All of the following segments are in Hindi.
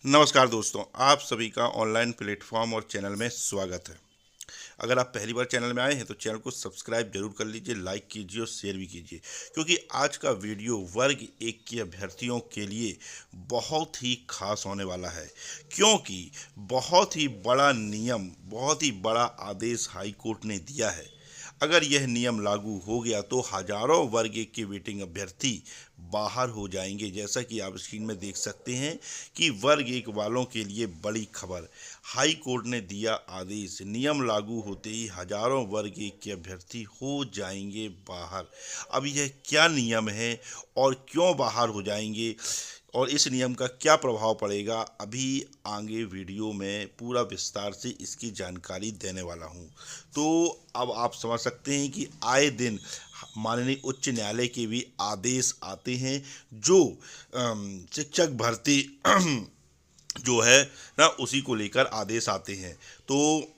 नमस्कार दोस्तों, आप सभी का ऑनलाइन प्लेटफॉर्म और चैनल में स्वागत है। अगर आप पहली बार चैनल में आए हैं तो चैनल को सब्सक्राइब जरूर कर लीजिए, लाइक कीजिए और शेयर भी कीजिए, क्योंकि आज का वीडियो वर्ग 1 के अभ्यर्थियों के लिए बहुत ही खास होने वाला है। क्योंकि बहुत ही बड़ा नियम, बहुत ही बड़ा आदेश हाई कोर्ट ने दिया है। अगर यह नियम लागू हो गया तो हजारों वर्ग 1 के वेटिंग अभ्यर्थी बाहर हो जाएंगे। जैसा कि आप स्क्रीन में देख सकते हैं कि वर्ग 1 वालों के लिए बड़ी खबर, हाई कोर्ट ने दिया आदेश, नियम लागू होते ही हजारों वर्ग 1 के अभ्यर्थी हो जाएंगे बाहर। अब यह क्या नियम है और क्यों बाहर हो जाएंगे और इस नियम का क्या प्रभाव पड़ेगा, अभी आगे वीडियो में पूरा विस्तार से इसकी जानकारी देने वाला हूं। तो अब आप समझ सकते हैं कि आए दिन माननीय उच्च न्यायालय के भी आदेश आते हैं जो शिक्षक भर्ती जो है ना, उसी को लेकर आदेश आते हैं। तो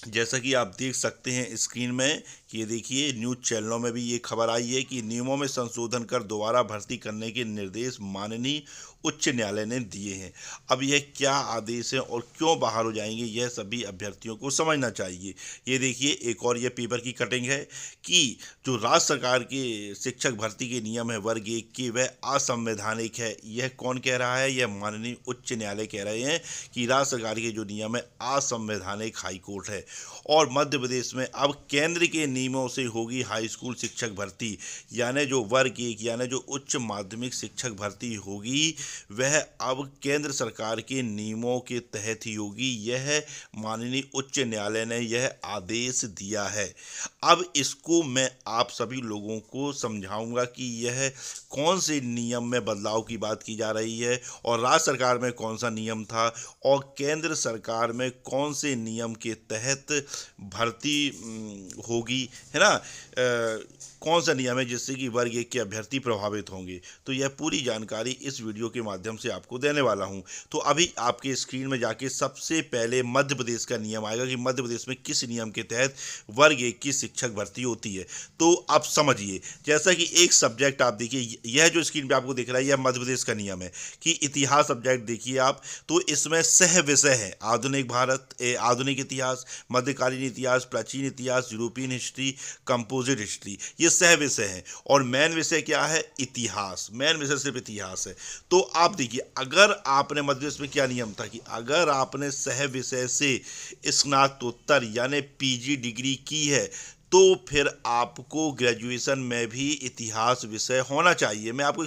जैसा कि आप देख सकते हैं स्क्रीन में कि ये देखिए न्यूज़ चैनलों में भी ये खबर आई है कि नियमों में संशोधन कर दोबारा भर्ती करने के निर्देश माननीय उच्च न्यायालय ने दिए हैं। अब यह क्या आदेश है और क्यों बाहर हो जाएंगे, यह सभी अभ्यर्थियों को समझना चाहिए। ये देखिए एक और ये पेपर की कटिंग है कि जो राज्य सरकार के शिक्षक भर्ती के नियम है वर्ग 1 के, वह असंवैधानिक है। यह कौन कह रहा है? यह माननीय उच्च न्यायालय कह रहे हैं कि राज्य सरकार के जो नियम है असंवैधानिक हाई कोर्ट है। और मध्य प्रदेश में अब केंद्र के नियमों से होगी हाई स्कूल शिक्षक भर्ती, यानी जो वर्ग 1 यानी जो उच्च माध्यमिक शिक्षक भर्ती होगी वह अब केंद्र सरकार के नियमों के तहत ही होगी। यह माननीय उच्च न्यायालय ने यह आदेश दिया है। अब इसको मैं आप सभी लोगों को समझाऊंगा कि यह कौन से नियम में बदलाव की बात की जा रही है और राज्य सरकार में कौन सा नियम था और केंद्र सरकार में कौन से नियम के तहत भर्ती होगी, है ना। कौन सा नियम है जिससे कि वर्ग 1 के अभ्यर्थी प्रभावित होंगे। तो यह पूरी जानकारी इस वीडियो के माध्यम से आपको देने वाला हूं। तो अभी आपके स्क्रीन में जाके सबसे पहले मध्य प्रदेश का नियम आएगा कि मध्य प्रदेश में किस नियम के तहत वर्ग 1 की शिक्षक भर्ती होती है। तो आप समझिए, जैसा कि एक सब्जेक्ट आप देखिए, यह जो स्क्रीन पे आपको दिख रहा है यह मध्य प्रदेश का नियम है कि इतिहास सब्जेक्ट देखिए आप, तो इसमें सह विषय है आधुनिक भारत, आधुनिक इतिहास, मध्यकालीन इतिहास, प्राचीन इतिहास, यूरोपियन हिस्ट्री, कंपोजिट हिस्ट्री, ये सह विषय हैं। और मेन विषय क्या है? इतिहास। मेन विषय सिर्फ इतिहास है। तो आप देखिए, अगर आपने मध्य प्रदेश में क्या नियम था कि अगर आपने सह विषय से स्नातकोत्तर यानी पीजी डिग्री की है तो फिर आपको ग्रेजुएशन में भी इतिहास विषय होना चाहिए। मैं आपको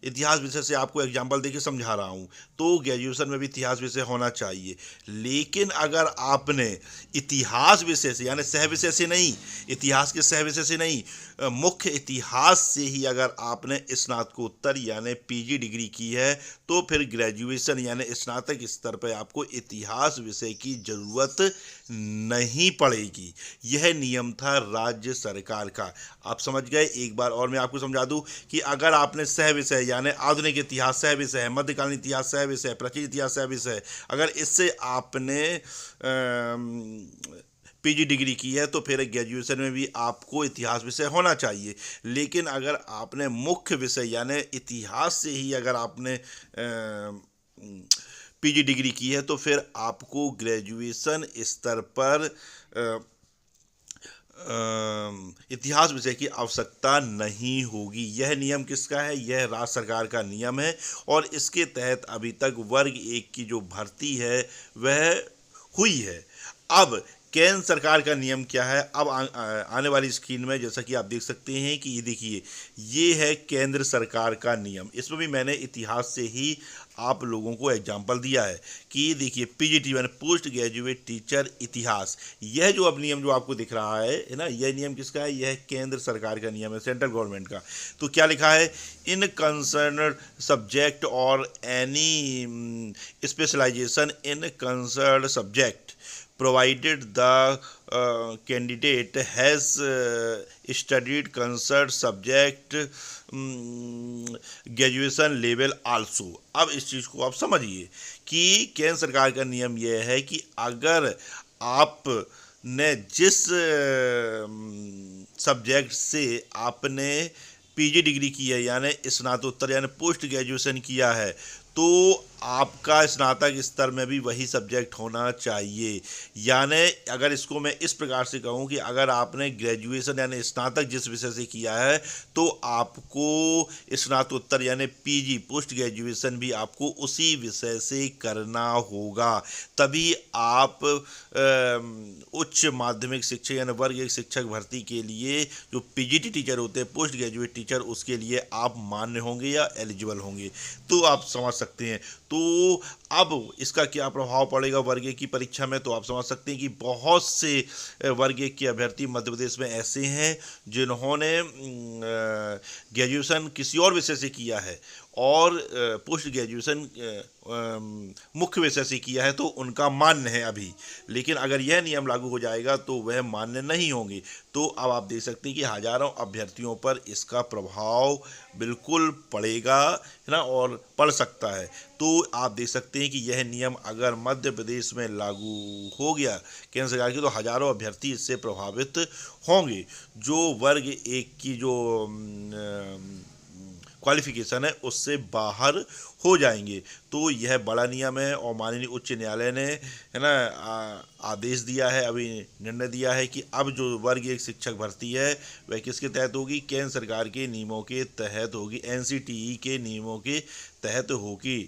इतिहास विषय से आपको एग्जांपल देके समझा रहा हूँ। तो ग्रेजुएशन में भी इतिहास विषय होना चाहिए। लेकिन अगर आपने इतिहास विषय से यानी सह विषय से नहीं, इतिहास के सह विषय से नहीं, मुख्य इतिहास से ही अगर आपने स्नातकोत्तर यानी पीजी डिग्री की है तो फिर ग्रेजुएशन यानी स्नातक स्तर पर आपको इतिहास विषय की ज़रूरत नहीं पड़ेगी। यह नियम था राज्य सरकार का। आप समझ गए? एक बार और मैं आपको समझा दूं कि अगर आपने सह विषय यानी आधुनिक इतिहास सह विषय है, मध्यकालीन इतिहास सह विषय है, प्राचीन इतिहास सह विषय है, अगर इससे आपने पीजी डिग्री की है तो फिर ग्रेजुएशन में भी आपको इतिहास विषय होना चाहिए। लेकिन अगर आपने मुख्य विषय यानी इतिहास से ही अगर आपने पीजी डिग्री की है तो फिर आपको ग्रेजुएशन स्तर पर इतिहास विषय की आवश्यकता नहीं होगी। यह नियम किसका है? यह राज्य सरकार का नियम है और इसके तहत अभी तक वर्ग 1 की जो भर्ती है वह हुई है। अब केंद्र सरकार का नियम क्या है? अब आने वाली स्क्रीन में जैसा कि आप देख सकते हैं कि ये देखिए, ये है केंद्र सरकार का नियम। इसमें भी मैंने इतिहास से ही आप लोगों को एग्जाम्पल दिया है कि ये देखिए पीजीटी यानी पोस्ट ग्रेजुएट टीचर इतिहास, यह जो अब नियम जो आपको दिख रहा है ना, यह नियम किसका है? यह केंद्र सरकार का नियम है, सेंट्रल गवर्नमेंट का। तो क्या लिखा है? इन कंसर्न सब्जेक्ट और any specialization in concern subject provided the candidate has studied concerned subject graduation level also. अब इस चीज़ को आप समझिए कि केंद्र सरकार का नियम यह है कि अगर आप ने जिस सब्जेक्ट से आपने पीजी डिग्री की है यानी स्नातकोत्तर यानी पोस्ट ग्रेजुएशन किया है तो आपका स्नातक स्तर में भी वही सब्जेक्ट होना चाहिए। यानी अगर इसको मैं इस प्रकार से कहूँ कि अगर आपने ग्रेजुएशन यानी स्नातक जिस विषय से किया है, तो आपको स्नातकोत्तर यानी पीजी पोस्ट ग्रेजुएशन भी आपको उसी विषय से करना होगा। तभी आप उच्च माध्यमिक शिक्षक यानी वर्ग एक शिक्षक भर्ती के लिए जो पीजीटी टीचर होते हैं, पोस्ट ग्रेजुएट टीचर, उसके लिए आप मान्य होंगे या एलिजिबल होंगे। तो आप समझ सकते हैं। तो अब इसका क्या प्रभाव पड़ेगा वर्ग एक की परीक्षा में, तो आप समझ सकते हैं कि बहुत से वर्ग एक के अभ्यर्थी मध्य प्रदेश में ऐसे हैं जिन्होंने ग्रेजुएशन किसी और विषय से किया है और पोस्ट ग्रेजुएशन मुख्य विषय से किया है, तो उनका मान्य है अभी। लेकिन अगर यह नियम लागू हो जाएगा तो वह मान्य नहीं होंगे। तो अब आप देख सकते हैं कि हजारों अभ्यर्थियों पर इसका प्रभाव बिल्कुल पड़ेगा, है ना, और पड़ सकता है। तो आप देख सकते हैं कि यह नियम अगर मध्य प्रदेश में लागू हो गया केंद्र सरकार की, तो हजारों अभ्यर्थी इससे प्रभावित होंगे जो वर्ग एक की जो क्वालिफिकेशन है उससे बाहर हो जाएंगे। तो यह बड़ा नियम है और माननीय उच्च न्यायालय ने, है ना, आदेश दिया है, अभी निर्णय दिया है कि अब जो वर्ग एक शिक्षक भर्ती है वह किसके तहत होगी, केंद्र सरकार के नियमों के तहत होगी, एनसीटीई के नियमों के तहत होगी,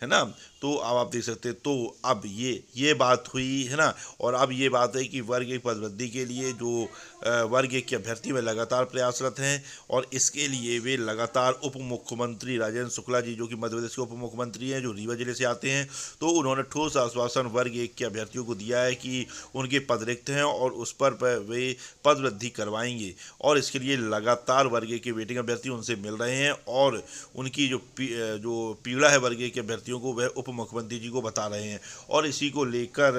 है ना। तो अब आप देख सकते हैं। तो अब ये बात हुई, है ना। और अब ये बात है कि वर्ग एक पदवृद्धि के लिए जो वर्ग एक के अभ्यर्थी वे लगातार प्रयासरत हैं और इसके लिए वे लगातार उप मुख्यमंत्री राजेंद्र शुक्ला जी, जो कि मध्य प्रदेश के उप मुख्यमंत्री हैं, जो रीवा जिले से आते हैं, तो उन्होंने ठोस आश्वासन वर्ग एक के अभ्यर्थियों को दिया है कि उनके पद रिक्त हैं और उस पर वे पद वृद्धि करवाएंगे। और इसके लिए लगातार वर्ग एक के वेटिंग अभ्यर्थी उनसे मिल रहे हैं और उनकी जो पीड़ा है वर्ग एक के अभ्यर्थियों को वह उप मुख्यमंत्री जी को बता रहे हैं। और इसी को लेकर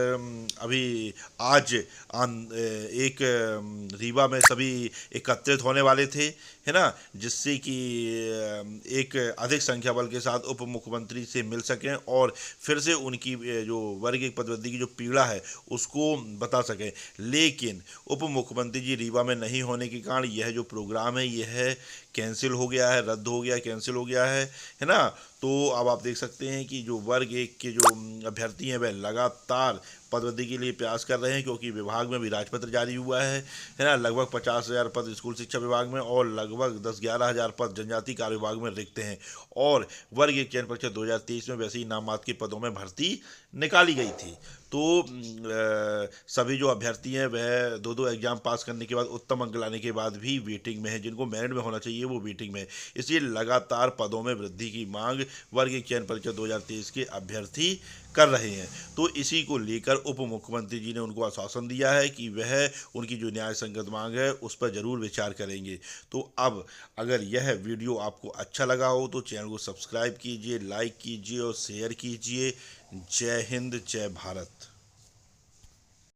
अभी आज एक रीवा में सभी एकत्रित होने वाले थे, है ना, जिससे कि एक अधिक संख्या बल के साथ उप मुख्यमंत्री से मिल सकें और फिर से उनकी जो वर्ग एक पदवृद्धि की जो पीड़ा है उसको बता सकें। लेकिन उप मुख्यमंत्री जी रीवा में नहीं होने के कारण यह जो प्रोग्राम है यह कैंसिल हो गया है, रद्द हो गया, कैंसिल हो गया है ना। तो अब आप देख सकते हैं कि जो वर्ग एक के जो अभ्यर्थी हैं वह लगातार पदवृद्धि के लिए प्रयास कर रहे हैं, क्योंकि विभाग में भी राजपत्र जारी हुआ है ना। लगभग 50,000 पद स्कूल शिक्षा विभाग में और लगभग 10-11 हज़ार पद जनजातीय कार्य विभाग में रिक्त हैं। और वर्ग एक चयन परीक्षा 2023 में वैसे ही नाम मात्र के पदों में भर्ती निकाली गई थी। तो सभी जो अभ्यर्थी हैं वह 2-2 एग्जाम पास करने के बाद उत्तम अंक लाने के बाद भी वेटिंग में है, जिनको मेरिट में होना चाहिए वो वेटिंग में है। इसलिए लगातार पदों में वृद्धि की मांग वर्ग एक चयन परीक्षा 2023 के अभ्यर्थी कर रहे हैं। तो इसी को लेकर उप मुख्यमंत्री जी ने उनको आश्वासन दिया है कि वह उनकी जो न्याय संगत मांग है उस पर जरूर विचार करेंगे। तो अब अगर यह वीडियो आपको अच्छा लगा हो तो चैनल को सब्सक्राइब कीजिए, लाइक कीजिए और शेयर कीजिए। जय हिंद, जय भारत।